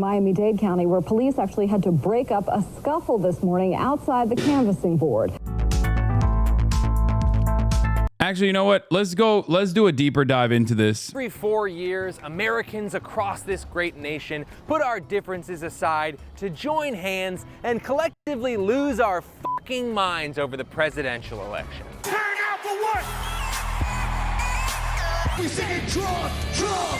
Miami-Dade County, where police actually had to break up a scuffle this morning outside the canvassing board. Actually, you know what? Let's do a deeper dive into this. Every 4 years, Americans across this great nation put our differences aside to join hands and collectively lose our fucking minds over the presidential election. Turn out for what? We singing Trump, Trump.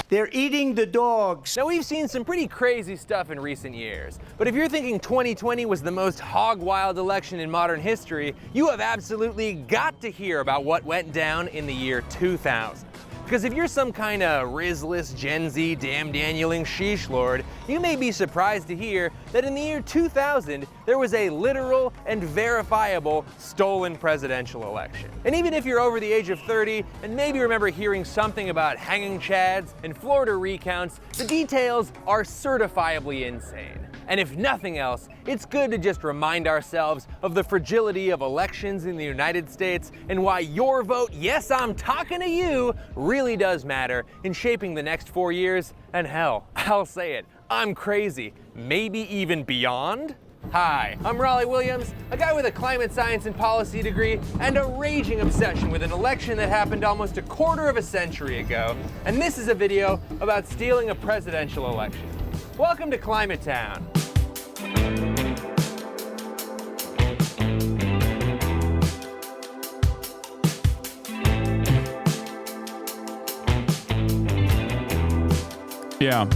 They're eating the dogs. Now, we've seen some pretty crazy stuff in recent years, but if you're thinking 2020 was the most hog-wild election in modern history, you have absolutely got to hear about what went down in the year 2000. Because if you're some kind of Rizless Gen Z damn Danieling sheesh lord, you may be surprised to hear that in the year 2000, there was a literal and verifiable stolen presidential election. And even if you're over the age of 30 and maybe remember hearing something about hanging chads and Florida recounts, the details are certifiably insane. And if nothing else, it's good to just remind ourselves of the fragility of elections in the United States and why your vote, yes, I'm talking to you, really does matter in shaping the next 4 years. And hell, I'll say it, I'm crazy, maybe even beyond. Hi, I'm Raleigh Williams, a guy with a climate science and policy degree and a raging obsession with an election that happened almost a quarter of a century ago. And this is a video about stealing a presidential election. Welcome to Climate Town. Yeah.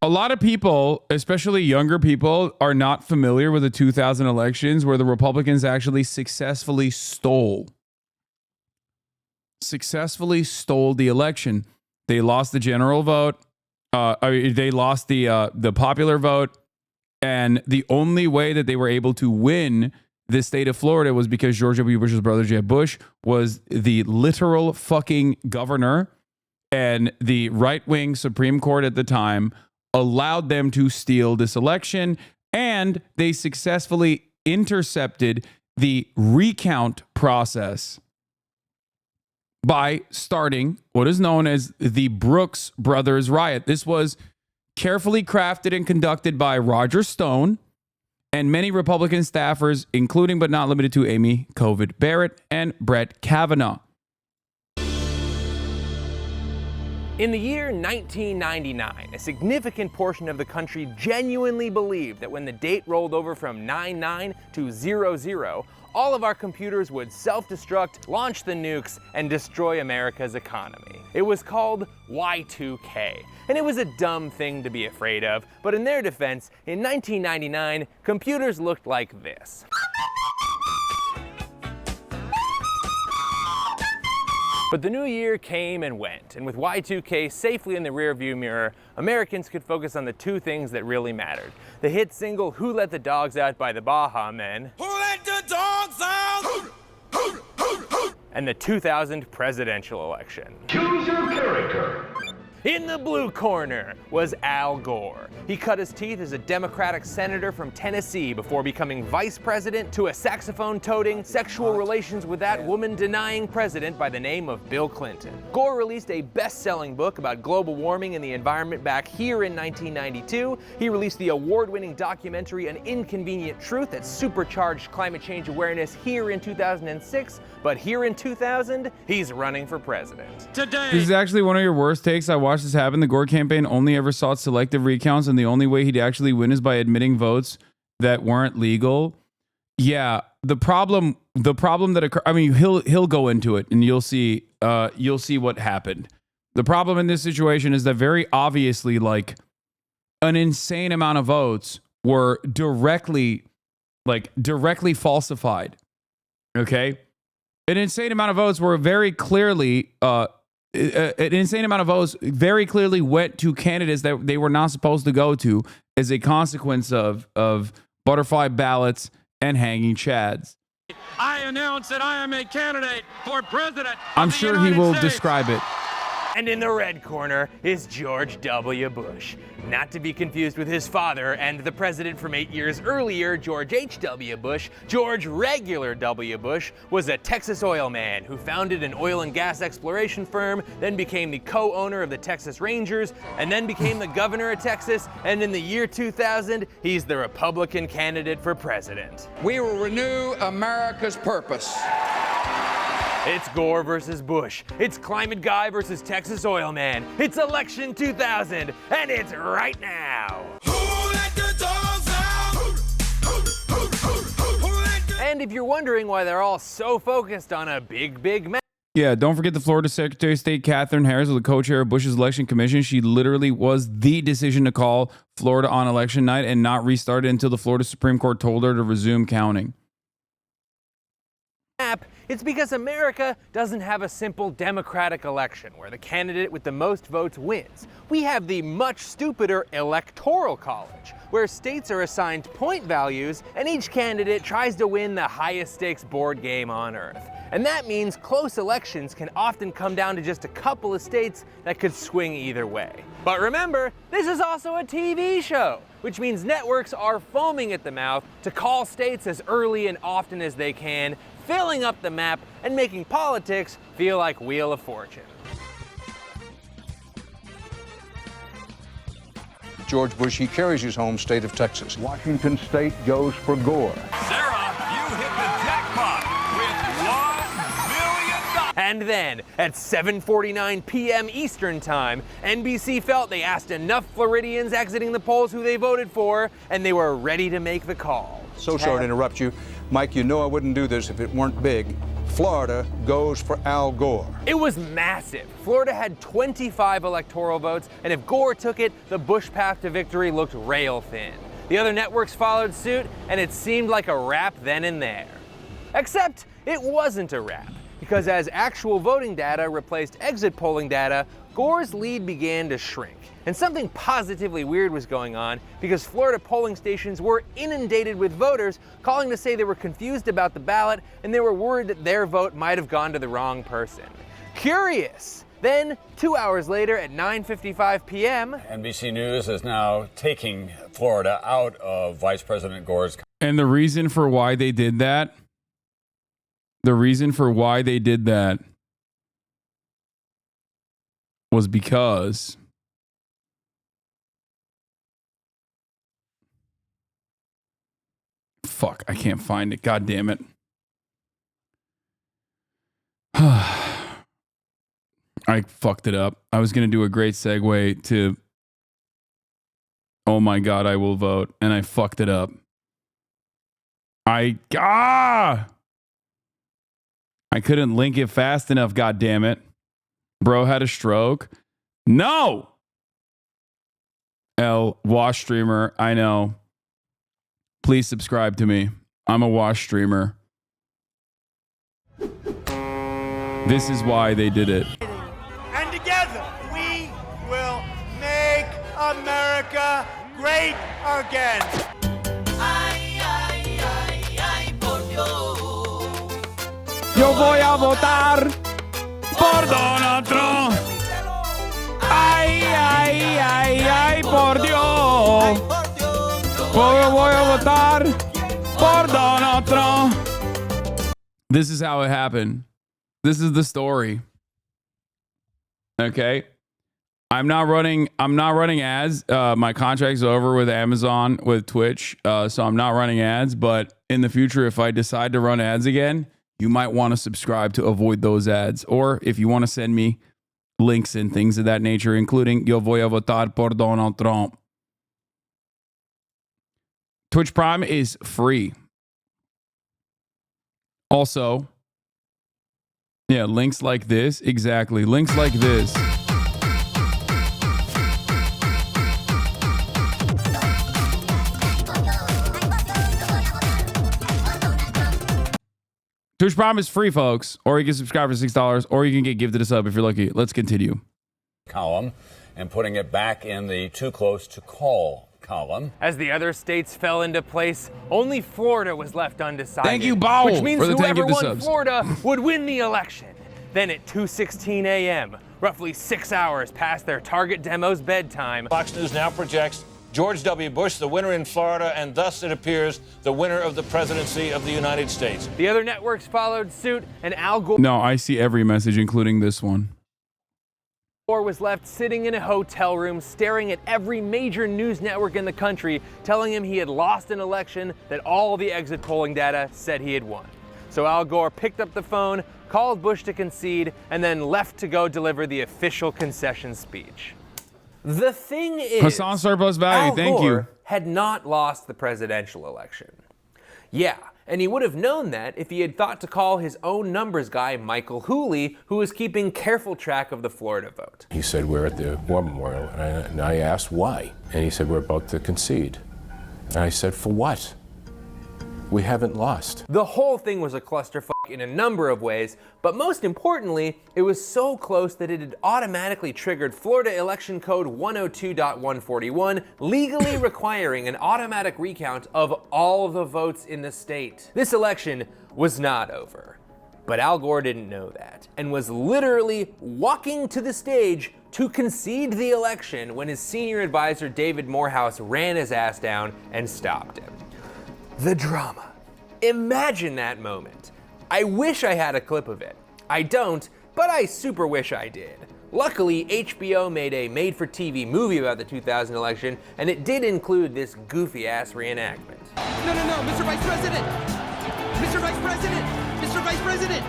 A lot of people, especially younger people, are not familiar with the 2000 elections where the Republicans actually successfully stole the election. They lost the general vote. They lost the popular vote. And the only way that they were able to win the state of Florida was because George W. Bush's brother, Jeb Bush, was the literal fucking governor. And the right-wing Supreme Court at the time allowed them to steal this election. And they successfully intercepted the recount process by starting what is known as the Brooks Brothers riot. This was carefully crafted and conducted by Roger Stone and many Republican staffers, including but not limited to Amy Covid Barrett and Brett Kavanaugh. In the year 1999, a significant portion of the country genuinely believed that when the date rolled over from 99 to 00, all of our computers would self-destruct, launch the nukes, and destroy America's economy. It was called Y2K, and it was a dumb thing to be afraid of, but in their defense, in 1999, computers looked like this. But the new year came and went, and with Y2K safely in the rearview mirror, Americans could focus on the two things that really mattered. The hit single Who Let the Dogs Out by the Baha Men, Who let the dogs out? and the 2000 presidential election. Choose your character. In the blue corner was Al Gore. He cut his teeth as a Democratic senator from Tennessee before becoming vice president to a saxophone-toting, sexual relations with that woman-denying president by the name of Bill Clinton. Gore released a best-selling book about global warming and the environment back here in 1992. He released the award-winning documentary An Inconvenient Truth that supercharged climate change awareness here in 2006. But here in 2000, he's running for president. Today, this is actually one of your worst takes. I watched this happen. The Gore campaign only ever sought selective recounts, and the only way he'd actually win is by admitting votes that weren't legal. Yeah, the problem that occurred. I mean, he'll go into it, and you'll see what happened. The problem in this situation is that very obviously, like, an insane amount of votes were directly falsified. Okay. An insane amount of votes were very clearly, went to candidates that they were not supposed to go to as a consequence of butterfly ballots and hanging chads. I announce that I am a candidate for president. I'm sure he will describe it. And in the red corner is George W. Bush. Not to be confused with his father and the president from 8 years earlier, George H.W. Bush. George Regular W. Bush was a Texas oil man who founded an oil and gas exploration firm, then became the co-owner of the Texas Rangers, and then became the governor of Texas, and in the year 2000, he's the Republican candidate for president. We will renew America's purpose. It's Gore versus Bush. It's Climate Guy versus Texas Oil Man. It's election 2000, and it's right now. Who let the dogs out? Who let the And if you're wondering why they're all so focused on a big map, Yeah, don't forget the Florida Secretary of State, Katherine Harris, was the co-chair of Bush's election commission. She literally was the decision to call Florida on election night and not restart it until the Florida Supreme Court told her to resume counting. it's because America doesn't have a simple democratic election where the candidate with the most votes wins. We have the much stupider electoral college, where states are assigned point values and each candidate tries to win the highest stakes board game on earth. And that means close elections can often come down to just a couple of states that could swing either way. But remember, this is also a TV show, which means networks are foaming at the mouth to call states as early and often as they can, filling up the map and making politics feel like Wheel of Fortune. George Bush, he carries his home state of Texas. Washington State goes for Gore. Sarah, you hit the jackpot with $1 billion. And then, at 7:49 p.m. Eastern Time, NBC felt they asked enough Floridians exiting the polls who they voted for, and they were ready to make the call. So sorry to interrupt you. Mike, you know I wouldn't do this if it weren't big. Florida goes for Al Gore. It was massive. Florida had 25 electoral votes, and if Gore took it, the Bush path to victory looked rail thin. The other networks followed suit, and it seemed like a wrap then and there. Except it wasn't a wrap, because as actual voting data replaced exit polling data, Gore's lead began to shrink. And something positively weird was going on because Florida polling stations were inundated with voters calling to say they were confused about the ballot and they were worried that their vote might have gone to the wrong person. Curious! Then, 2 hours later at 9:55 p.m., NBC News is now taking Florida out of Vice President Gore's. And the reason for why they did that, was because fuck, I can't find it. God damn it. I fucked it up. I was going to do a great segue to oh my God, I will vote. And I fucked it up. I couldn't link it fast enough. God damn it. Bro had a stroke. No. Wash streamer. I know. Please subscribe to me. I'm a wash streamer. This is why they did it. And together we will make America great again. Yo voy a votar por Donald Trump. Ay, ay, ay, ay, por Dios. Yo voy a votar por Donald Trump. This is how it happened. This is the story. Okay. I'm not running ads. My contract's over with Amazon, with Twitch. So I'm not running ads, but in the future, if I decide to run ads again, you might want to subscribe to avoid those ads. Or if you want to send me links and things of that nature, including Yo voy a votar por Donald Trump. Twitch Prime is free. Also, yeah, links like this. Exactly. Links like this. Twitch Prime is free, folks. Or you can subscribe for $6, or you can get gifted a sub if you're lucky. Let's continue. Column and putting it back in the too close to call column. as the other states fell into place, only Florida was left undecided. Thank you, Bowl, which means for the 10 whoever gifted won subs. Florida would win the election. Then at 2:16 a.m., roughly 6 hours past their target demo's bedtime. Fox News now projects George W. Bush the winner in Florida, and thus it appears the winner of the presidency of the United States. The other networks followed suit, and Al Gore No, I see every message, including this one. was left sitting in a hotel room staring at every major news network in the country, telling him he had lost an election that all the exit polling data said he had won. So Al Gore picked up the phone, called Bush to concede, and then left to go deliver the official concession speech. The thing is, Hassan surplus value, Al thank Gore you. had not lost the presidential election. Yeah, and he would have known that if he had thought to call his own numbers guy, Michael Hooley, who was keeping careful track of the Florida vote. He said, we're at the War Memorial, and I asked why, and he said, we're about to concede. And I said, for what? We haven't lost. The whole thing was a clusterfuck in a number of ways, but most importantly, it was so close that it had automatically triggered Florida Election Code 102.141, legally requiring an automatic recount of all the votes in the state. This election was not over, but Al Gore didn't know that, and was literally walking to the stage to concede the election when his senior advisor David Morehouse ran his ass down and stopped him. The drama. Imagine that moment. I wish I had a clip of it. I don't, but I super wish I did. Luckily, HBO made a made-for-TV movie about the 2000 election, and it did include this goofy-ass reenactment. No, Mr. Vice President! Mr. Vice President! Mr. Vice President!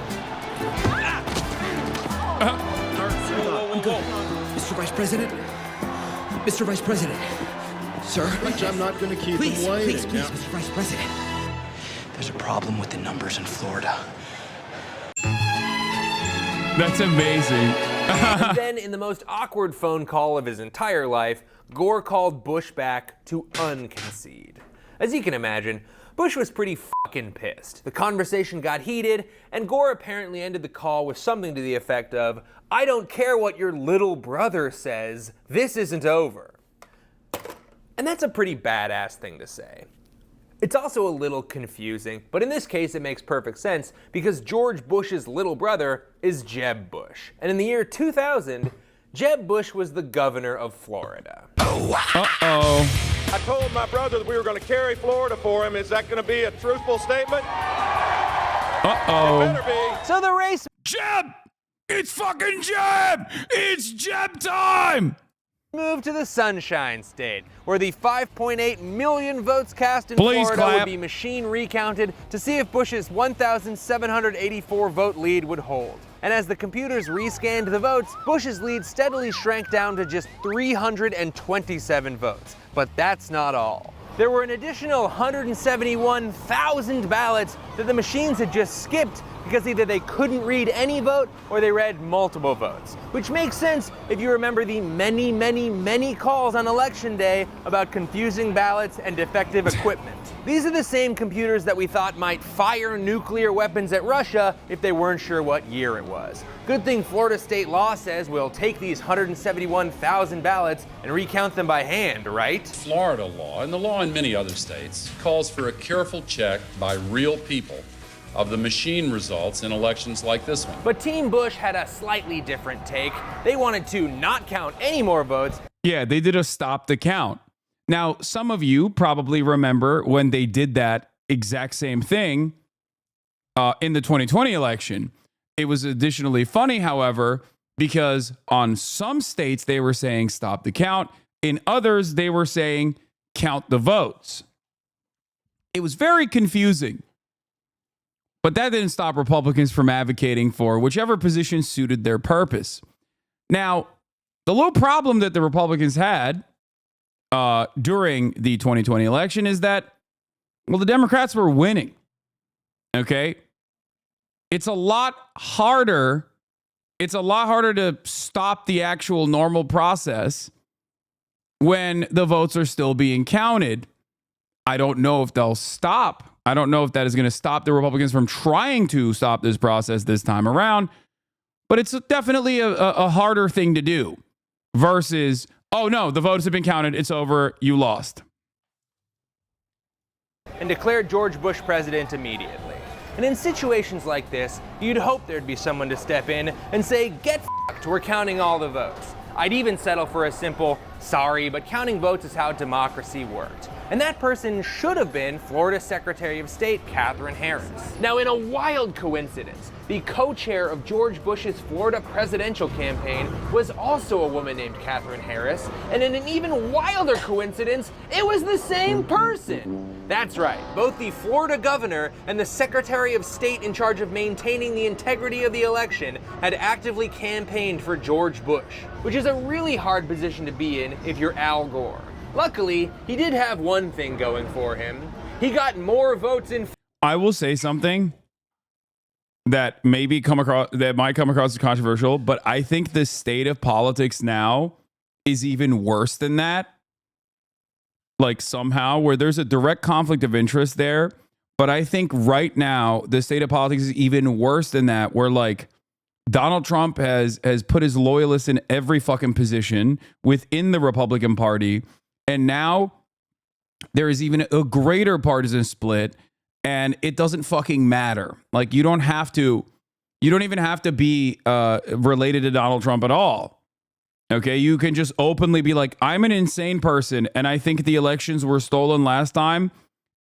Mr. Vice President? Mr. Vice President? Sir? I'm not going to keep Please, him waiting. please, Mr. Vice President. There's a problem with the numbers in Florida. That's amazing. And then, in the most awkward phone call of his entire life, Gore called Bush back to unconcede. As you can imagine, Bush was pretty fucking pissed. The conversation got heated, and Gore apparently ended the call with something to the effect of, "I don't care what your little brother says, this isn't over." And that's a pretty badass thing to say. It's also a little confusing, but in this case it makes perfect sense because George Bush's little brother is Jeb Bush. And in the year 2000, Jeb Bush was the governor of Florida. Uh-oh. I told my brother that we were going to carry Florida for him. Is that going to be a truthful statement? Uh-oh. It better be. So the race... Jeb! It's fucking Jeb! It's Jeb time! Moved to the Sunshine State, where the 5.8 million votes cast in Please Florida clap. would be machine recounted to see if Bush's 1,784 vote lead would hold. And as the computers rescanned the votes, Bush's lead steadily shrank down to just 327 votes. But that's not all. There were an additional 171,000 ballots that the machines had just skipped because either they couldn't read any vote or they read multiple votes. Which makes sense if you remember the many calls on election day about confusing ballots and defective equipment. These are the same computers that we thought might fire nuclear weapons at Russia if they weren't sure what year it was. Good thing Florida state law says we'll take these 171,000 ballots and recount them by hand, right? Florida law, and the law in many other states, calls for a careful check by real people of the machine results in elections like this one. But Team Bush had a slightly different take. They wanted to not count any more votes. Yeah, they did a stop the count. Now, some of you probably remember when they did that exact same thing in the 2020 election. It was additionally funny, however, because on some states they were saying stop the count. In others, they were saying count the votes. It was very confusing. But that didn't stop Republicans from advocating for whichever position suited their purpose. Now, the little problem that the Republicans had during the 2020 election is that, well, the Democrats were winning. Okay? It's a lot harder. It's a lot harder to stop the actual normal process when the votes are still being counted. I don't know if they'll stop. I don't know if that is going to stop the Republicans from trying to stop this process this time around, but it's definitely a harder thing to do versus, oh no, the votes have been counted, it's over, you lost. And declared George Bush president immediately. And in situations like this, you'd hope there'd be someone to step in and say, get f***ed, we're counting all the votes. I'd even settle for a simple, sorry, but counting votes is how democracy worked. And that person should have been Florida Secretary of State Katherine Harris. Now, in a wild coincidence, the co-chair of George Bush's Florida presidential campaign was also a woman named Katherine Harris, and in an even wilder coincidence, it was the same person. That's right, both the Florida governor and the Secretary of State in charge of maintaining the integrity of the election had actively campaigned for George Bush, which is a really hard position to be in if you're Al Gore. Luckily, he did have one thing going for him. He got more votes in. I will say something that might come across as controversial, but I think the state of politics now is even worse than that. Like somehow where there's a direct conflict of interest there. But I think right now the state of politics is even worse than that, where like Donald Trump has put his loyalists in every fucking position within the Republican Party. And now there is even a greater partisan split, and it doesn't fucking matter. Like you don't even have to be related to Donald Trump at all. Okay, you can just openly be like, I'm an insane person, and I think the elections were stolen last time,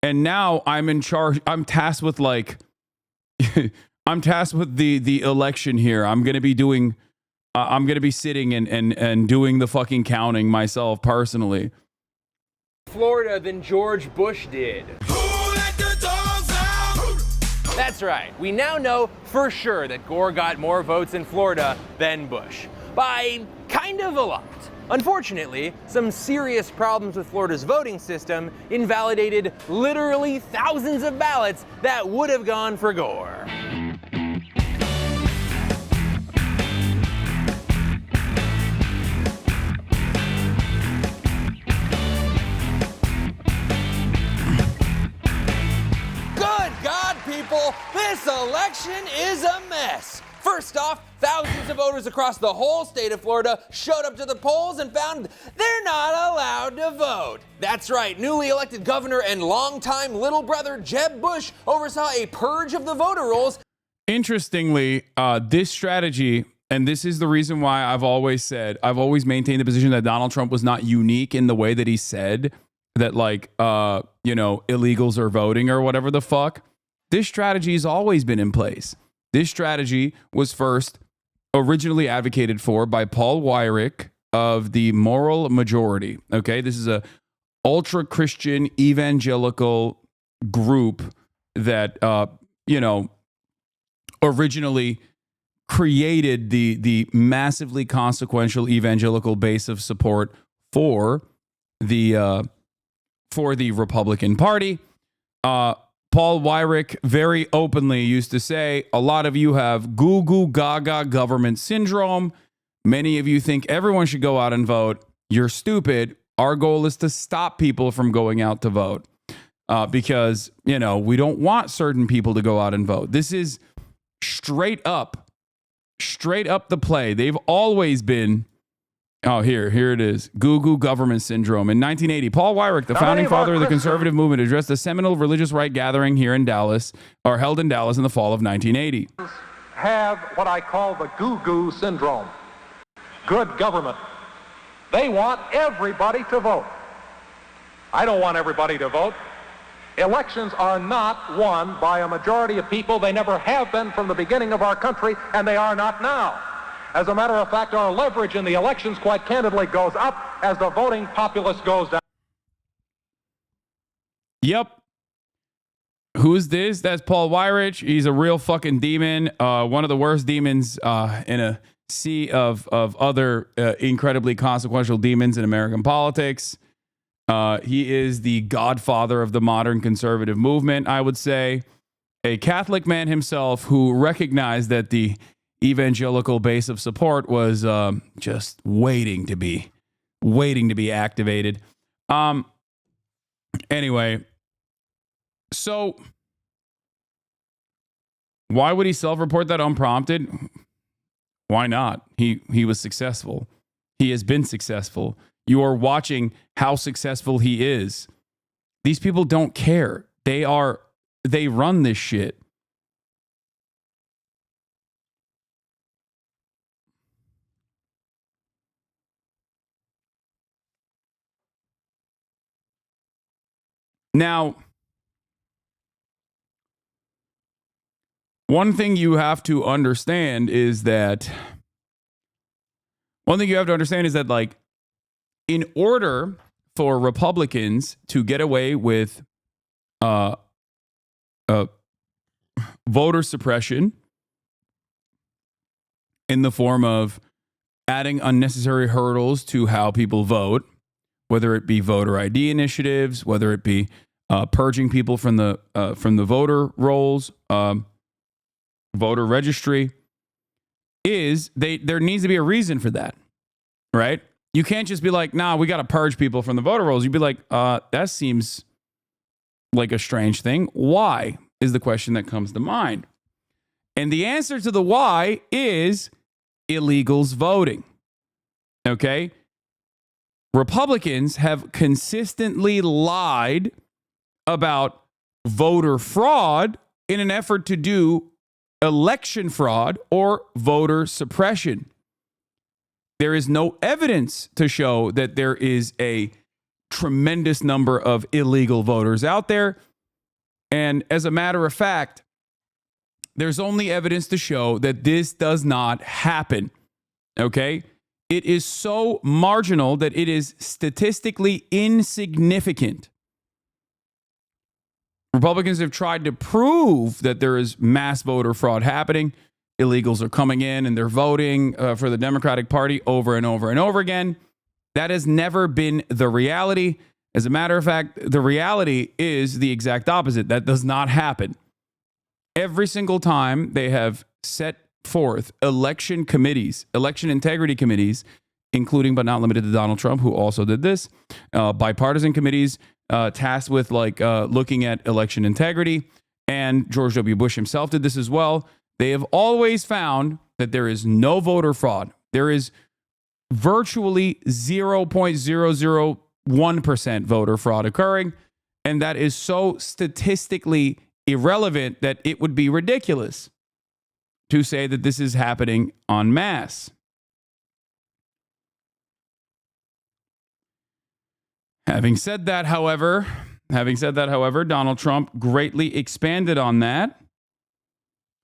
and now I'm in charge. I'm tasked with like, I'm tasked with the election here. I'm gonna be doing, I'm gonna be sitting and doing the fucking counting myself personally. Florida than George Bush did. That's right. We now know for sure that Gore got more votes in Florida than Bush. By kind of a lot. Unfortunately, some serious problems with Florida's voting system invalidated literally thousands of ballots that would have gone for Gore. People, this election is a mess. First off, thousands of voters across the whole state of Florida showed up to the polls and found they're not allowed to vote. That's right, newly elected governor and longtime little brother Jeb Bush oversaw a purge of the voter rolls. Interestingly, this strategy, and this is the reason why I've always maintained the position that Donald Trump was not unique in the way that he said that, like, illegals are voting or whatever the fuck. This strategy has always been in place. This strategy was first originally advocated for by Paul Weyrich of the Moral Majority. Okay, this is a ultra-Christian evangelical group that originally created the massively consequential evangelical base of support for the Republican Party. Paul Weyrich very openly used to say, a lot of you have goo goo gaga government syndrome. Many of you think everyone should go out and vote. You're stupid. Our goal is to stop people from going out to vote because, we don't want certain people to go out and vote. This is straight up the play. They've always been. Oh, here it is. Goo goo government syndrome. In 1980, Paul Weyrich, the founding father of the conservative movement, addressed a seminal religious right gathering held in Dallas in the fall of 1980. Have what I call the goo goo syndrome. Good government. They want everybody to vote. I don't want everybody to vote. Elections are not won by a majority of people. They never have been from the beginning of our country, and they are not now. As a matter of fact, our leverage in the elections, quite candidly, goes up as the voting populace goes down. Yep. Who's this? That's Paul Weyrich. He's a real fucking demon. One of the worst demons in a sea of other incredibly consequential demons in American politics. He is the godfather of the modern conservative movement, I would say. A Catholic man himself who recognized that the evangelical base of support was just waiting to be activated. Anyway, so why would he self-report that unprompted? Why not? He was successful. He has been successful. You are watching how successful he is. These people don't care. They run this shit. Now, one thing you have to understand is that like, in order for Republicans to get away with voter suppression in the form of adding unnecessary hurdles to how people vote, whether it be voter ID initiatives, whether it be purging people from the voter rolls, voter registry, there needs to be a reason for that, right? You can't just be like, nah, we got to purge people from the voter rolls. You'd be like, that seems like a strange thing. Why is the question that comes to mind. And the answer to the why is illegals voting. Okay? Republicans have consistently lied about voter fraud in an effort to do election fraud or voter suppression. There is no evidence to show that there is a tremendous number of illegal voters out there. And as a matter of fact, there's only evidence to show that this does not happen. Okay? It is so marginal that it is statistically insignificant. Republicans have tried to prove that there is mass voter fraud happening. Illegals are coming in and they're voting for the Democratic Party over and over and over again. That has never been the reality. As a matter of fact, the reality is the exact opposite. That does not happen. Every single time they have set forth election committees, election integrity committees, including but not limited to Donald Trump, who also did this, bipartisan committees tasked with looking at election integrity, and George W. Bush himself did this as well. They have always found that there is no voter fraud. There is virtually 0.001% voter fraud occurring, and that is so statistically irrelevant that it would be ridiculous to say that this is happening en masse. Having said that, however, Donald Trump greatly expanded on that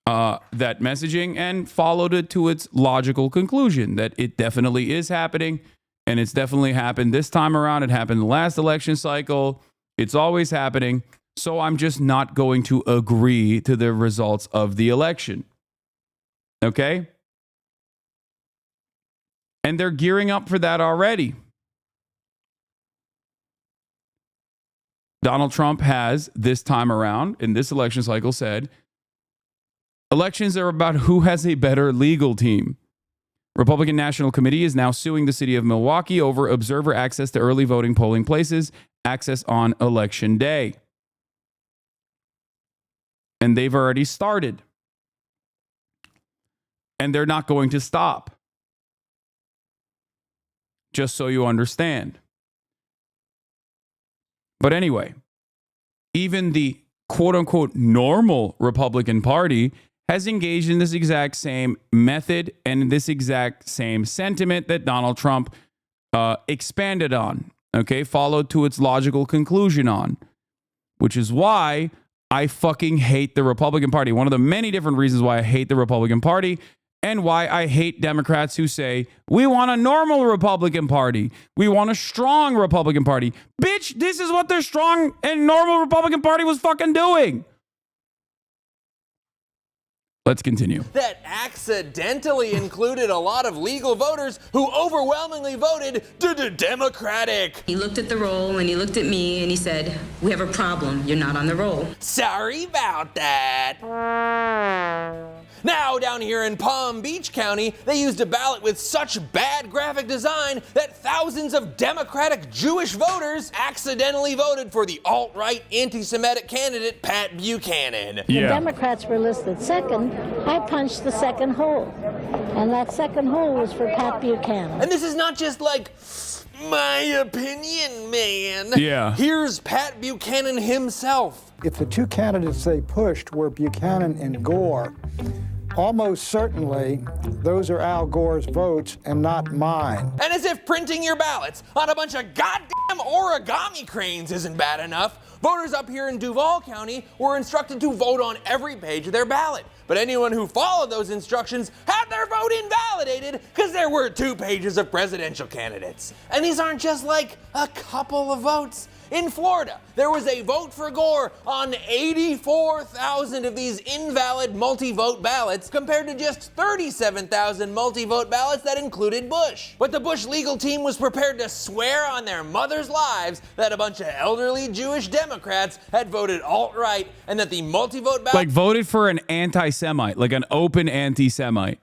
messaging and followed it to its logical conclusion that it definitely is happening, and it's definitely happened this time around. It happened the last election cycle. It's always happening. So I'm just not going to agree to the results of the election. Okay? And they're gearing up for that already. Donald Trump has, this time around, in this election cycle, said, elections are about who has a better legal team. Republican National Committee is now suing the city of Milwaukee over observer access to early voting polling places, access on election day. And they've already started. And they're not going to stop. Just so you understand. But anyway, even the quote-unquote normal Republican Party has engaged in this exact same method and this exact same sentiment that Donald Trump expanded on, okay, followed to its logical conclusion on, which is why I fucking hate the Republican Party. One of the many different reasons why I hate the Republican Party and why I hate Democrats who say, we want a normal Republican Party. We want a strong Republican Party. Bitch, this is what their strong and normal Republican Party was fucking doing. Let's continue. That accidentally included a lot of legal voters who overwhelmingly voted Democratic. He looked at the roll and he looked at me and he said, we have a problem. You're not on the roll. Sorry about that. Now, down here in Palm Beach County, they used a ballot with such bad graphic design that thousands of Democratic Jewish voters accidentally voted for the alt-right anti-Semitic candidate, Pat Buchanan. The Democrats were listed second. I punched the second hole, and that second hole was for Pat Buchanan. And this is not just like my opinion, man. Yeah. Here's Pat Buchanan himself. If the two candidates they pushed were Buchanan and Gore, almost certainly those are Al Gore's votes and not mine. And as if printing your ballots on a bunch of goddamn origami cranes isn't bad enough, Voters up here in Duval County were instructed to vote on every page of their ballot. But anyone who followed those instructions had their vote invalidated because there were 2 pages of presidential candidates. And these aren't just like a couple of votes. In Florida, there was a vote for Gore on 84,000 of these invalid multi-vote ballots compared to just 37,000 multi-vote ballots that included Bush. But the Bush legal team was prepared to swear on their mothers' lives that a bunch of elderly Jewish Democrats had voted alt-right and that the multi-vote ballots Like voted for an anti-Semite, like an open anti-Semite.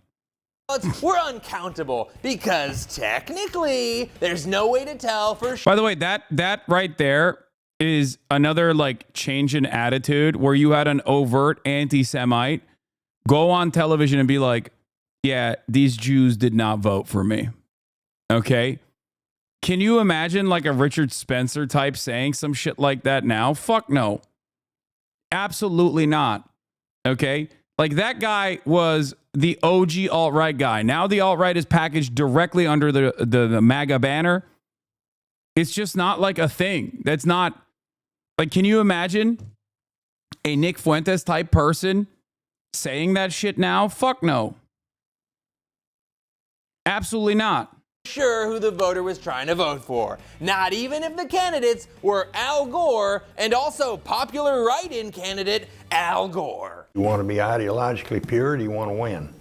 were uncountable because technically there's no way to tell for sure. By the way, that right there is another like change in attitude where you had an overt anti-Semite go on television and be like, yeah, these Jews did not vote for me. Okay. Can you imagine like a Richard Spencer type saying some shit like that now? Fuck no. Absolutely not. Okay. Like that guy was the OG alt-right guy. Now the alt-right is packaged directly under the MAGA banner. It's just not like a thing. That's not like, can you imagine a Nick Fuentes type person saying that shit now? Fuck no. Absolutely not. Sure who the voter was trying to vote for. Not even if the candidates were Al Gore and also popular write-in candidate Al Gore. You want to be ideologically pure, or do you want to win?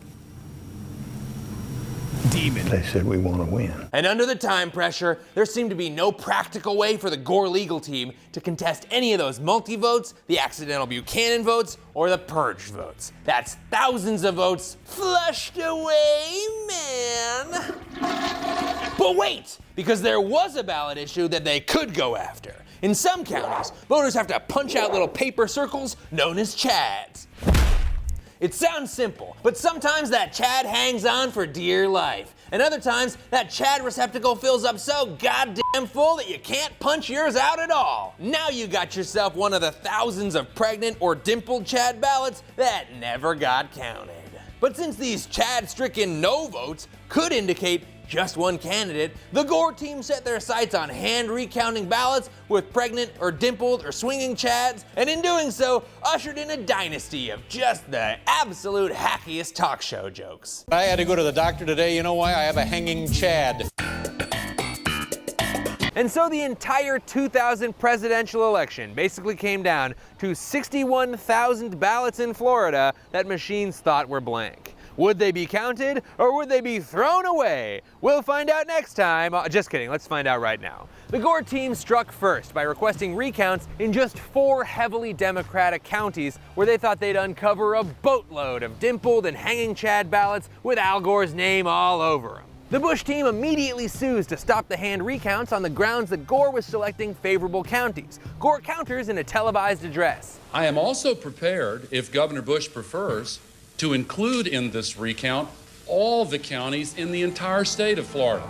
Demon. They said we want to win. And under the time pressure, there seemed to be no practical way for the Gore legal team to contest any of those multi-votes, the accidental Buchanan votes, or the purge votes. That's thousands of votes flushed away, man. But wait, because there was a ballot issue that they could go after. In some counties, voters have to punch out little paper circles known as chads. It sounds simple, but sometimes that chad hangs on for dear life. And other times, that chad receptacle fills up so goddamn full that you can't punch yours out at all. Now you got yourself one of the thousands of pregnant or dimpled chad ballots that never got counted. But since these chad-stricken no votes could indicate just one candidate, the Gore team set their sights on hand recounting ballots with pregnant or dimpled or swinging chads, and in doing so, ushered in a dynasty of just the absolute hackiest talk show jokes. I had to go to the doctor today. You know why? I have a hanging chad. And so the entire 2000 presidential election basically came down to 61,000 ballots in Florida that machines thought were blank. Would they be counted or would they be thrown away? We'll find out next time. Just kidding, let's find out right now. The Gore team struck first by requesting recounts in just 4 heavily Democratic counties where they thought they'd uncover a boatload of dimpled and hanging chad ballots with Al Gore's name all over them. The Bush team immediately sues to stop the hand recounts on the grounds that Gore was selecting favorable counties. Gore counters in a televised address. I am also prepared, if Governor Bush prefers, to include in this recount all the counties in the entire state of Florida.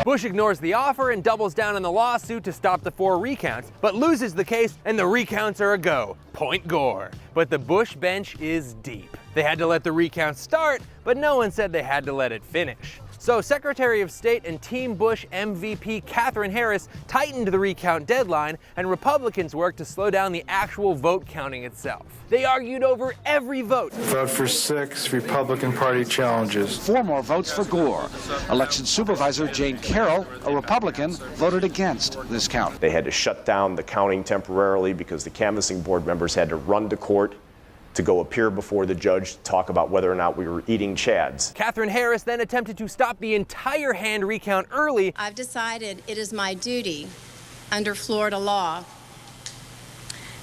Bush ignores the offer and doubles down on the lawsuit to stop the 4 recounts, but loses the case and the recounts are a go. Point Gore. But the Bush bench is deep. They had to let the recount start, but no one said they had to let it finish. So Secretary of State and Team Bush MVP Katherine Harris tightened the recount deadline, and Republicans worked to slow down the actual vote counting itself. They argued over every vote. Vote for 6 Republican Party challenges. 4 more votes for Gore. Election Supervisor Jane Carroll, a Republican, voted against this count. They had to shut down the counting temporarily because the canvassing board members had to run to court to go appear before the judge to talk about whether or not we were eating chads. Katherine Harris then attempted to stop the entire hand recount early. I've decided it is my duty under Florida law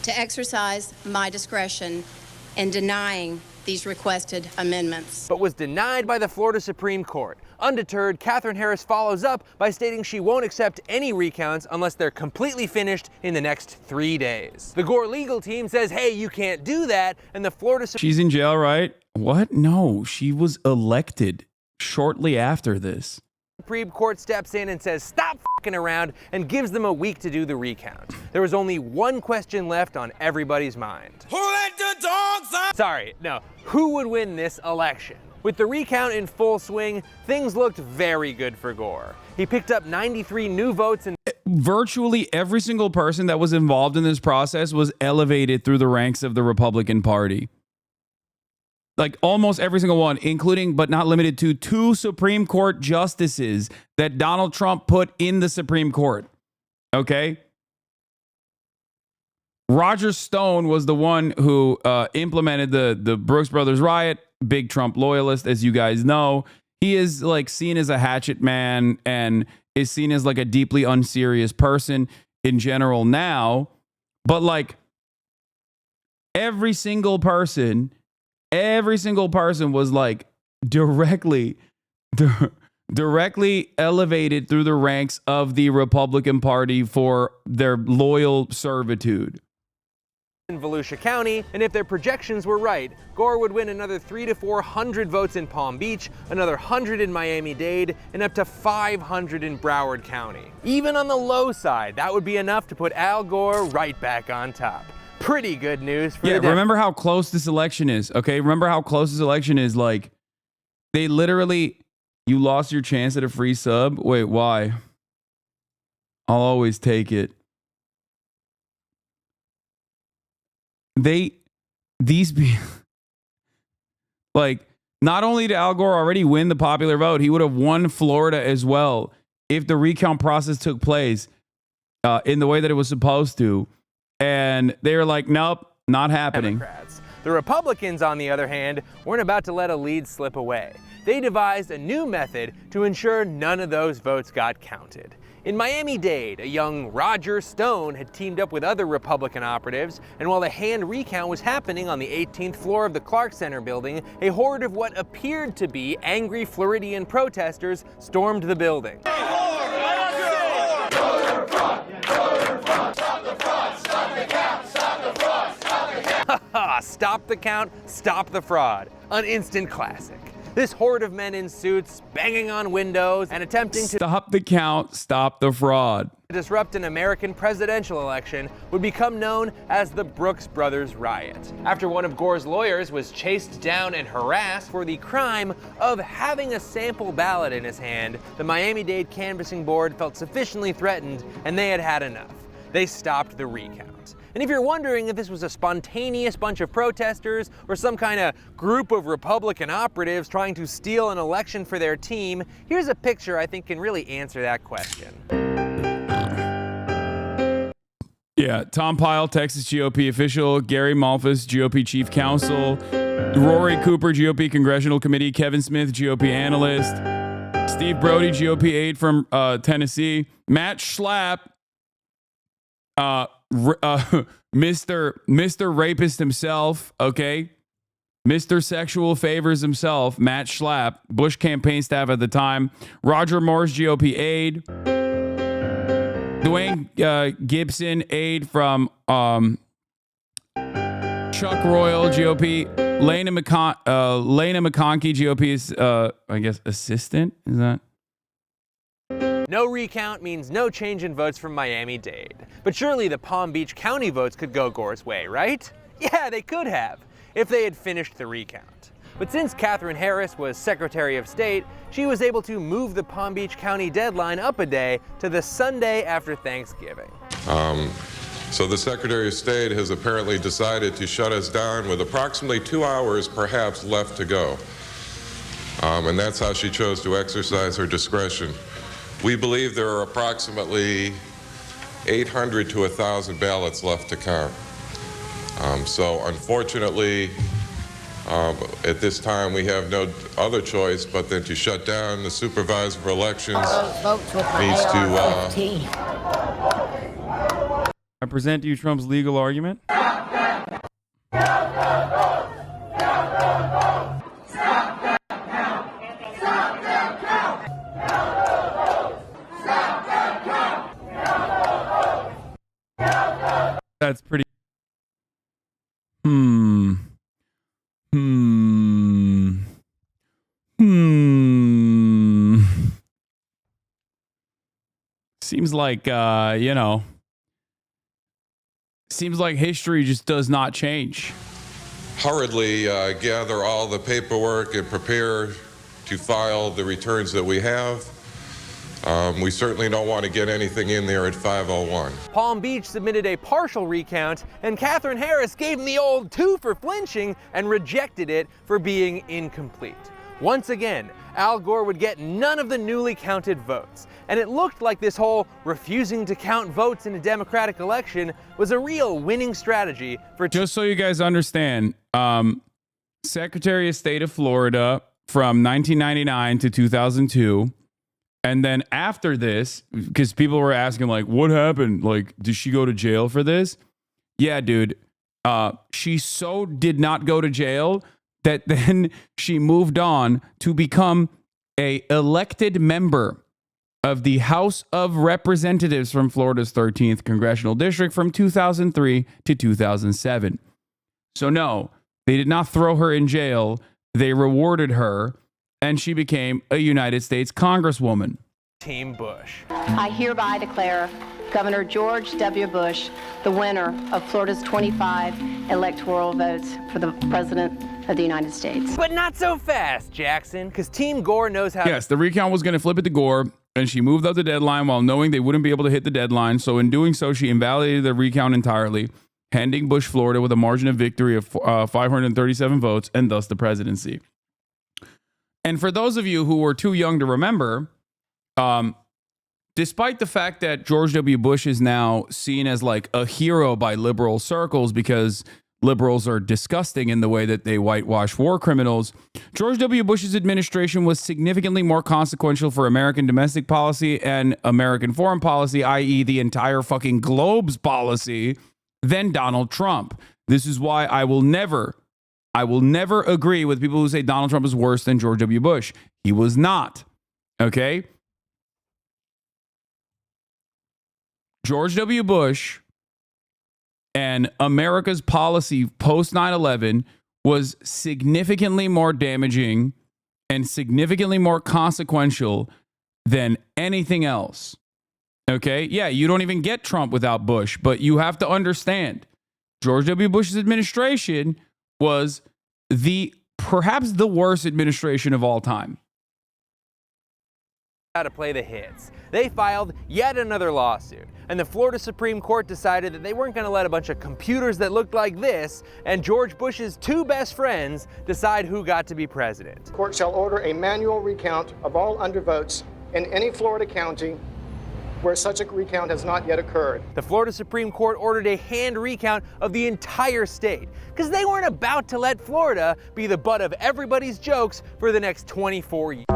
to exercise my discretion in denying these requested amendments. But was denied by the Florida Supreme Court. Undeterred, Katherine Harris follows up by stating she won't accept any recounts unless they're completely finished in the next 3 days. The Gore legal team says, hey, you can't do that, and the Florida She's in jail, right? What? No, she was elected shortly after this. Supreme Court steps in and says, stop fucking around, and gives them a week to do the recount. There was only one question left on everybody's mind. Who let the dogs out? Sorry, no. Who would win this election? With the recount in full swing, things looked very good for Gore. He picked up 93 new votes and virtually every single person that was involved in this process was elevated through the ranks of the Republican Party. Like almost every single one, including but not limited to 2 Supreme Court justices that Donald Trump put in the Supreme Court. Okay? Roger Stone was the one who implemented the Brooks Brothers riot, big Trump loyalist, as you guys know. He is like seen as a hatchet man and is seen as like a deeply unserious person in general now. But like every single person was like directly elevated through the ranks of the Republican Party for their loyal servitude. In Volusia County, and if their projections were right, Gore would win another 300 to 400 votes in Palm Beach, another 100 in Miami-Dade, and up to 500 in Broward County. Even on the low side, that would be enough to put Al Gore right back on top. Pretty good news for the Democrats. Remember how close this election is, okay? Remember how close this election is. Like, they literally, you lost your chance at a free sub? Wait, why? I'll always take it. Like, not only did Al Gore already win the popular vote, he would have won Florida as well if the recount process took place in the way that it was supposed to. And they were like, nope, not happening. Democrats. The Republicans, on the other hand, weren't about to let a lead slip away. They devised a new method to ensure none of those votes got counted. In Miami-Dade, a young Roger Stone had teamed up with other Republican operatives, and while the hand recount was happening on the 18th floor of the Clark Center building, a horde of what appeared to be angry Floridian protesters stormed the building. Stop the count, stop the fraud. An instant classic. This horde of men in suits banging on windows and attempting to stop the count, stop the fraud. Disrupt an American presidential election would become known as the Brooks Brothers riot. After one of Gore's lawyers was chased down and harassed for the crime of having a sample ballot in his hand, the Miami-Dade canvassing board felt sufficiently threatened and they had had enough. They stopped the recount. And if you're wondering if this was a spontaneous bunch of protesters or some kind of group of Republican operatives trying to steal an election for their team, here's a picture I think can really answer that question. Yeah, Tom Pyle, Texas GOP official, Gary Malfus, GOP chief counsel, Rory Cooper, GOP congressional committee, Kevin Smith, GOP analyst, Steve Brody, GOP aide from Tennessee, Matt Schlapp, Mr. Rapist himself, okay? Mr. Sexual Favors himself, Matt Schlapp, Bush campaign staff at the time, Roger Moore's GOP aide, Dwayne Gibson, aide from Chuck Royal, GOP, Lena McConkey, GOP's, I guess, assistant, is that? No recount means no change in votes from Miami-Dade. But surely the Palm Beach County votes could go Gore's way, right? Yeah, they could have, if they had finished the recount. But since Katherine Harris was Secretary of State, she was able to move the Palm Beach County deadline up a day to the Sunday after Thanksgiving. So the Secretary of State has apparently decided to shut us down with approximately 2 hours perhaps left to go. And that's how she chose to exercise her discretion. We believe there are approximately 800 to 1,000 ballots left to count. So unfortunately, at this time, we have no other choice but then to shut down. The supervisor for elections needs to... I present to you Trump's legal argument. That's pretty. Seems like, seems like history just does not change. Hurriedly gather all the paperwork and prepare to file the returns that we have. We certainly don't want to get anything in there at 501. Palm Beach submitted a partial recount, and Katherine Harris gave him the old 2 for flinching and rejected it for being incomplete. Once again, Al Gore would get none of the newly counted votes, and it looked like this whole refusing to count votes in a Democratic election was a real winning strategy for... Just so you guys understand, Secretary of State of Florida from 1999 to 2002. And then after this, because people were asking, like, what happened? Like, did she go to jail for this? Yeah, dude. She so did not go to jail that then she moved on to become a elected member of the House of Representatives from Florida's 13th Congressional District from 2003 to 2007. So no, they did not throw her in jail. They rewarded her, and she became a United States Congresswoman. Team Bush. I hereby declare Governor George W. Bush the winner of Florida's 25 electoral votes for the President of the United States. But not so fast, Jackson, because Team Gore knows how... Yes, the recount was going to flip it to Gore, and she moved up the deadline while knowing they wouldn't be able to hit the deadline. So in doing so, she invalidated the recount entirely, handing Bush Florida with a margin of victory of 537 votes and thus the presidency. And for those of you who were too young to remember, despite the fact that George W. Bush is now seen as like a hero by liberal circles because liberals are disgusting in the way that they whitewash war criminals, George W. Bush's administration was significantly more consequential for American domestic policy and American foreign policy, i.e. the entire fucking globe's policy, than Donald Trump. This is why I will never agree with people who say Donald Trump is worse than George W. Bush. He was not. Okay? George W. Bush and America's policy post 9/11 was significantly more damaging and significantly more consequential than anything else. Okay? Yeah, you don't even get Trump without Bush, but you have to understand George W. Bush's administration was perhaps the worst administration of all time. How to play the hits. They filed yet another lawsuit, and the Florida Supreme Court decided that they weren't going to let a bunch of computers that looked like this and George Bush's 2 best friends decide who got to be president. The court shall order a manual recount of all undervotes in any Florida county where such a recount has not yet occurred. The Florida Supreme Court ordered a hand recount of the entire state because they weren't about to let Florida be the butt of everybody's jokes for the next 24 years.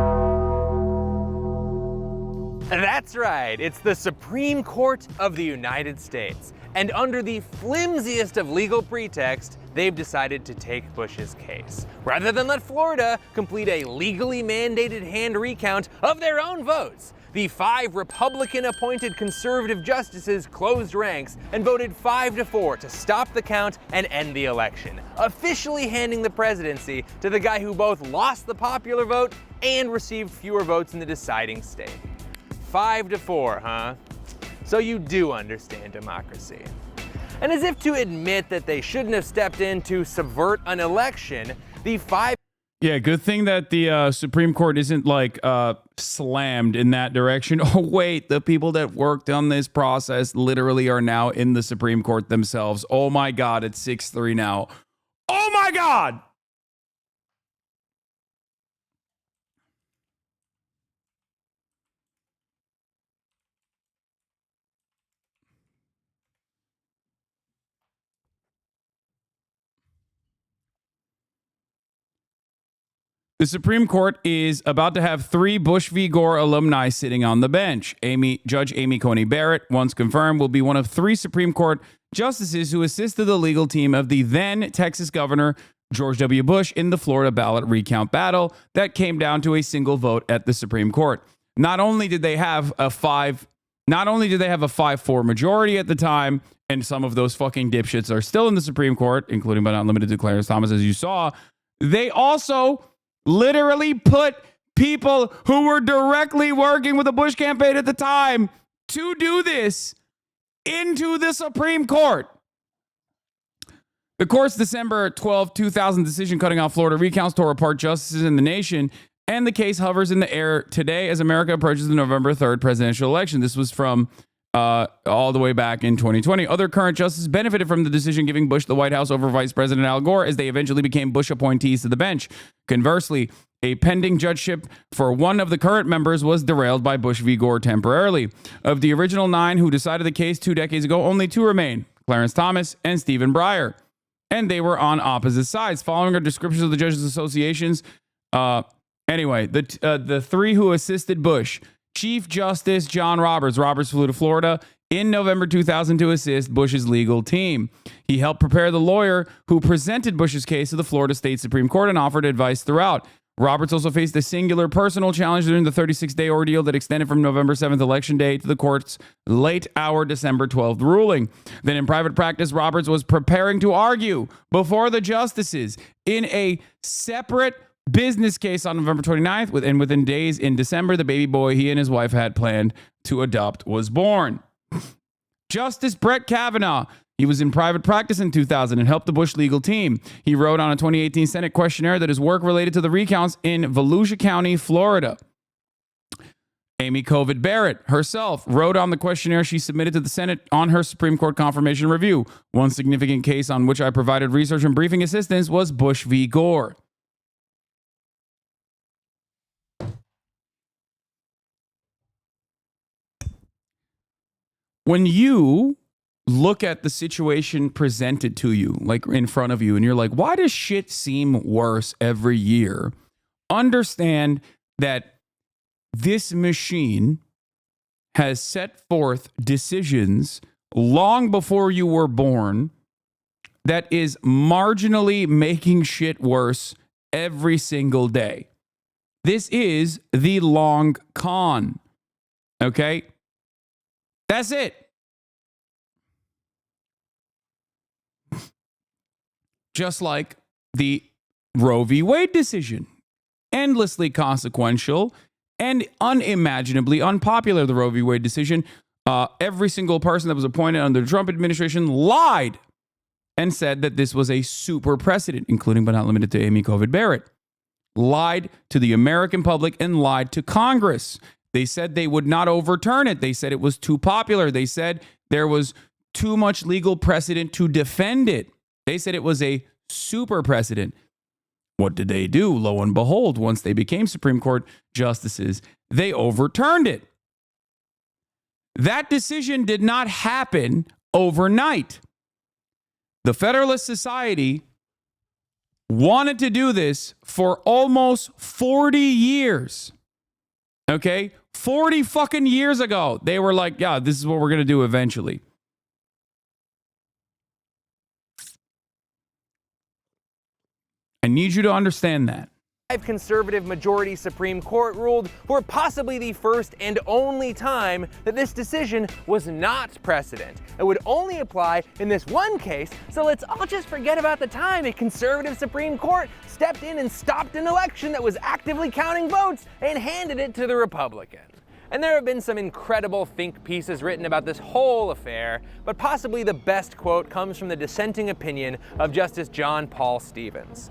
That's right, it's the Supreme Court of the United States. And under the flimsiest of legal pretext, they've decided to take Bush's case. Rather than let Florida complete a legally mandated hand recount of their own votes, the 5 Republican-appointed conservative justices closed ranks and voted 5-4 to stop the count and end the election, officially handing the presidency to the guy who both lost the popular vote and received fewer votes in the deciding state. 5-4, huh? So you do understand democracy. And as if to admit that they shouldn't have stepped in to subvert an election, the 5... Yeah, good thing that the Supreme Court isn't like slammed in that direction. Oh, wait, the people that worked on this process literally are now in the Supreme Court themselves. Oh my God, it's 6-3 now. Oh my God! The Supreme Court is about to have 3 Bush v. Gore alumni sitting on the bench. Judge Amy Coney Barrett, once confirmed, will be one of 3 Supreme Court justices who assisted the legal team of the then Texas Governor George W. Bush in the Florida ballot recount battle that came down to a single vote at the Supreme Court. Not only did they have a 5-4 majority at the time, and some of those fucking dipshits are still in the Supreme Court, including but not limited to Clarence Thomas, as you saw, they also literally put people who were directly working with the Bush campaign at the time to do this into the Supreme Court. The court's December 12, 2000 decision cutting off Florida recounts tore apart justices in the nation And the case hovers in the air today as America approaches the November 3rd presidential election. This was from all the way back in 2020. Other current justices benefited from the decision giving Bush the White House over Vice President Al Gore as they eventually became Bush appointees to the bench. Conversely, a pending judgeship for one of the current members was derailed by Bush v. Gore temporarily. Of the original 9 who decided the case 2 decades ago, only 2 remain, Clarence Thomas and Stephen Breyer. And they were on opposite sides. Following our descriptions of the judges' associations, anyway, the 3 who assisted Bush, Chief Justice John Roberts. Roberts flew to Florida in November 2000 to assist Bush's legal team. He helped prepare the lawyer who presented Bush's case to the Florida State Supreme Court and offered advice throughout. Roberts also faced a singular personal challenge during the 36-day ordeal that extended from November 7th election day to the court's late hour December 12th ruling. Then in private practice, Roberts was preparing to argue before the justices in a separate business case on November 29th, and within days in December, the baby boy he and his wife had planned to adopt was born. Justice Brett Kavanaugh. He was in private practice in 2000 and helped the Bush legal team. He wrote on a 2018 Senate questionnaire that his work related to the recounts in Volusia County, Florida. Amy Covid Barrett herself wrote on the questionnaire she submitted to the Senate on her Supreme Court confirmation review. One significant case on which I provided research and briefing assistance was Bush v. Gore. When you look at the situation presented to you, like in front of you, and you're like, why does shit seem worse every year? Understand that this machine has set forth decisions long before you were born that is marginally making shit worse every single day. This is the long con. Okay? That's it. Just like the Roe v. Wade decision. Endlessly consequential and unimaginably unpopular, the Roe v. Wade decision. Every single person that was appointed under the Trump administration lied and said that this was a super precedent, including but not limited to Amy Covid Barrett. Lied to the American public and lied to Congress. They said they would not overturn it. They said it was too popular. They said there was too much legal precedent to defend it. They said it was a super precedent. What did they do? Lo and behold, once they became Supreme Court justices, they overturned it. That decision did not happen overnight. The Federalist Society wanted to do this for almost 40 years. Okay? 40 fucking years ago, they were like, yeah, this is what we're going to do eventually. I need you to understand that. Conservative majority Supreme Court ruled for possibly the first and only time that this decision was not precedent. It would only apply in this one case, so let's all just forget about the time a conservative Supreme Court stepped in and stopped an election that was actively counting votes and handed it to the Republican. And there have been some incredible think pieces written about this whole affair, but possibly the best quote comes from the dissenting opinion of Justice John Paul Stevens.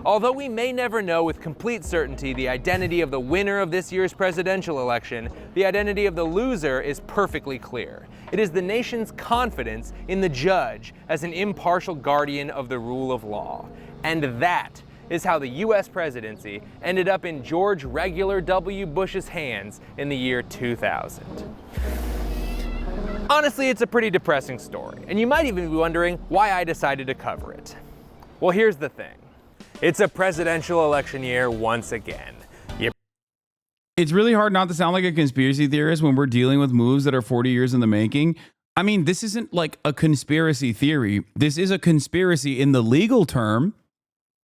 Although we may never know with complete certainty the identity of the winner of this year's presidential election, the identity of the loser is perfectly clear. It is the nation's confidence in the judge as an impartial guardian of the rule of law. And that is how the U.S. presidency ended up in George Regular W. Bush's hands in the year 2000. Honestly, it's a pretty depressing story, and you might even be wondering why I decided to cover it. Well, here's the thing. It's a presidential election year once again. It's really hard not to sound like a conspiracy theorist when we're dealing with moves that are 40 years in the making. I mean, this isn't like a conspiracy theory. This is a conspiracy in the legal term.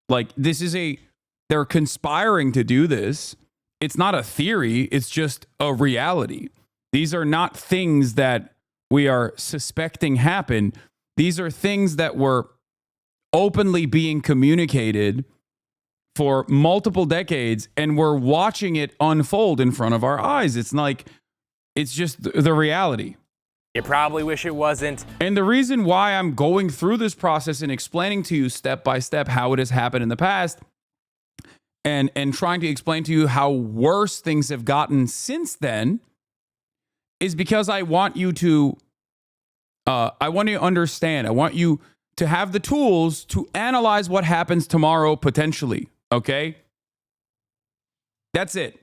Like, they're conspiring to do this. It's not a theory. It's just a reality. These are not things that we are suspecting happen. These are things that were openly being communicated for multiple decades, and we're watching it unfold in front of our eyes. It's like, it's just the reality. You probably wish it wasn't. And the reason why I'm going through this process and explaining to you step by step how it has happened in the past and trying to explain to you how worse things have gotten since then is because I want you to understand. I want you to have the tools to analyze what happens tomorrow potentially, okay? That's it.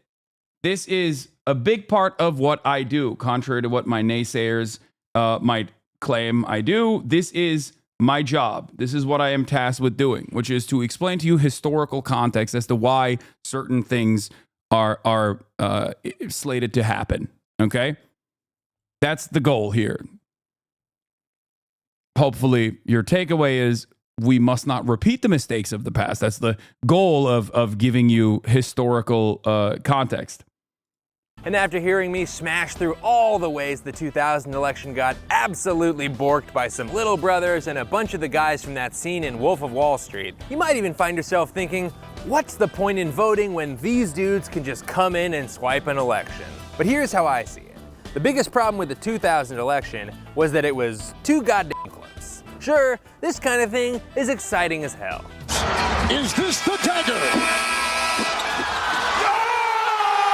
This is a big part of what I do, contrary to what my naysayers might claim I do. This is my job. This is what I am tasked with doing, which is to explain to you historical context as to why certain things are slated to happen, okay? That's the goal here. Hopefully, your takeaway is we must not repeat the mistakes of the past. That's the goal of giving you historical context. And after hearing me smash through all the ways the 2000 election got absolutely borked by some little brothers and a bunch of the guys from that scene in Wolf of Wall Street, you might even find yourself thinking, what's the point in voting when these dudes can just come in and swipe an election? But here's how I see it. The biggest problem with the 2000 election was that it was too goddamn close. Sure, this kind of thing is exciting as hell. Is this the dagger?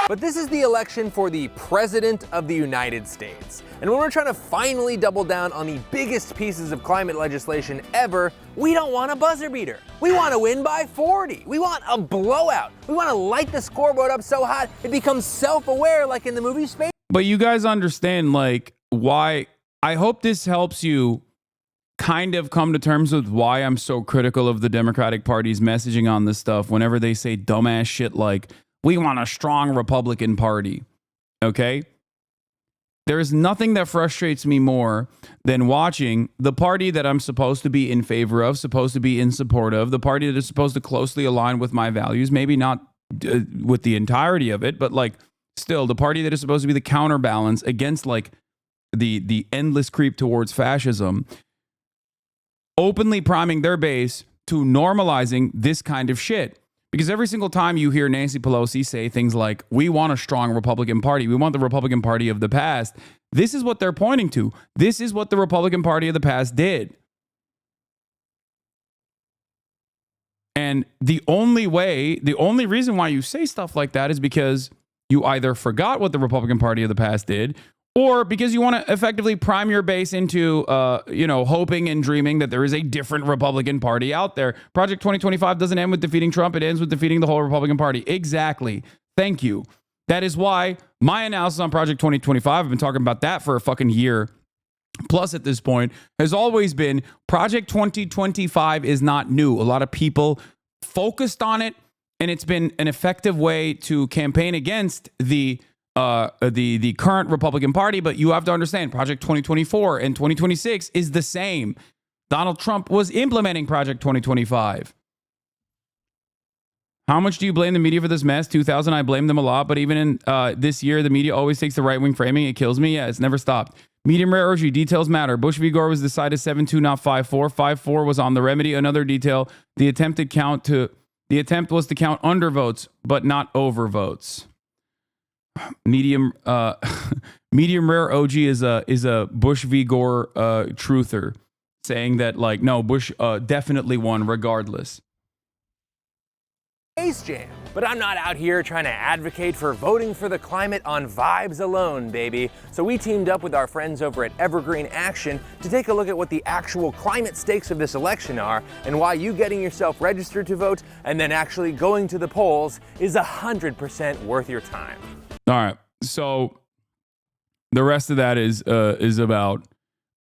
But this is the election for the President of the United States. And when we're trying to finally double down on the biggest pieces of climate legislation ever, we don't want a buzzer beater. We want to win by 40. We want a blowout. We want to light the scoreboard up so hot it becomes self-aware like in the movie Space. But you guys understand, like, why. I hope this helps you kind of come to terms with why I'm so critical of the Democratic Party's messaging on this stuff whenever they say dumbass shit like, we want a strong Republican Party, okay? There is nothing that frustrates me more than watching the party that I'm supposed to be in favor of, supposed to be in support of, the party that is supposed to closely align with my values, maybe not with the entirety of it, but like still the party that is supposed to be the counterbalance against like the endless creep towards fascism, openly priming their base to normalizing this kind of shit. Because every single time you hear Nancy Pelosi say things like, we want a strong Republican Party, we want the Republican Party of the past, this is what they're pointing to. This is what the Republican Party of the past did. And the only reason why you say stuff like that is because you either forgot what the Republican Party of the past did, or because you want to effectively prime your base into, hoping and dreaming that there is a different Republican Party out there. Project 2025 doesn't end with defeating Trump. It ends with defeating the whole Republican Party. Exactly. Thank you. That is why my analysis on Project 2025, I've been talking about that for a fucking year plus at this point, has always been Project 2025 is not new. A lot of people focused on it, and it's been an effective way to campaign against the current Republican Party, but you have to understand Project 2024 and 2026 is the same. Donald Trump was implementing Project 2025. How much do you blame the media for this mess? 2000, I blame them a lot, but even in this year, the media always takes the right-wing framing. It kills me. Yeah, it's never stopped. Medium rare orgy, details matter. Bush v. Gore was decided 7-2, not 5-4. 5-4 was on the remedy. Another detail, the attempt was to count undervotes, but not overvotes. Medium rare OG is a Bush v. Gore truther, saying that like no, Bush definitely won regardless. Space Jam. But I'm not out here trying to advocate for voting for the climate on vibes alone, baby. So we teamed up with our friends over at Evergreen Action to take a look at what the actual climate stakes of this election are and why you getting yourself registered to vote and then actually going to the polls is 100% worth your time. All right. So the rest of that is about